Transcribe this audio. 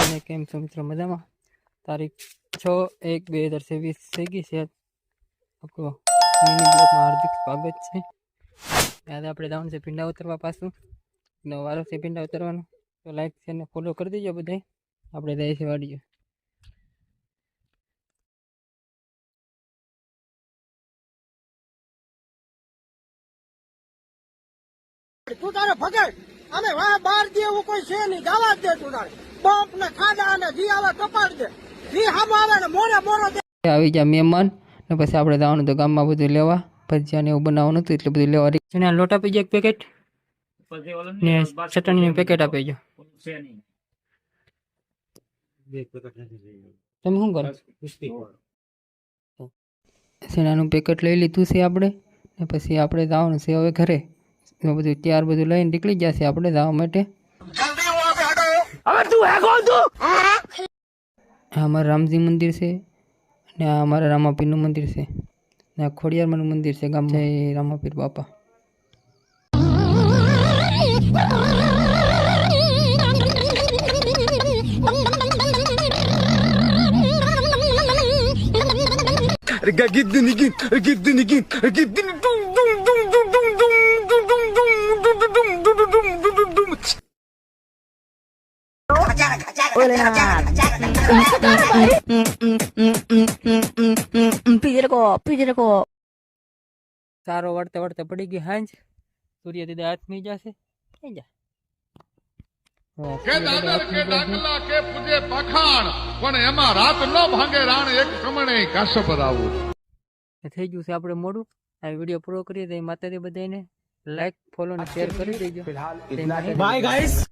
બધાને કેમ છો મિત્રો? મજામાં? તારીખ 6/1/2023 થઈ ગઈ છે. આપણો મિની બ્લોગમાં હાર્દિક સ્વાગત છે. આજે આપણે જવાનું છે પિંડા ઉતરવા પાછું. નવો વારો છે પિંડા ઉતરવાનો, તો લાઈક છે ને ફોલો કરી દેજો બધાય. આપણે જઈએ છીએ વાડીએ. તું તારે ભગાડ અમે વાહ બાર દે એવું કોઈ છે નહીં, જવા જ દે તું તારે બાપ ને ખાડા અને જી આવે કપાડ દે, જી હામ આવે ને મોરે મોરો દે. આવી ગયા મહેમાન ને પછી આપણે જવાનું તો ગામમાં બધું લેવા. ભજીયા ને એવું બનાવવાનું હતું એટલે બધું લેવા. જેને લોટ આપી જાય એક પેકેટ ને ચટણીનું પેકેટ આપી ગયો. તમે શું કરો? સેનાનું પેકેટ લઈ લીધું છે આપણે ને પછી આપણે જવાનું છે હવે ઘરે. બધું ત્યાર બધું લઈને નીકળી જશે આપણે જવા માટે. આ અમારા રામજી મંદિર છે ને આ અમારા રામાપીરનું મંદિર છે ને આ ખોડિયારમાંનું મંદિર છે ગામ જય રામાપીર બાપા. સારો વળતે વળતે પડી ગઈ હાંજ. સૂર્ય દીદા હાથમી જશે. થઈ જા કે દાદર કે ડાકલા કે પૂજે પખાણ પણ એમાં રાત ન ભાંગે રાણ એક કમણે કાશપ રાવું. થઈ ગયું છે આપણે મોડું. આ વિડીયો પૂરો કરીએ તો માતાજી બધાને લાઈક ફોલો અને શેર કરી દેજો. Bye guys.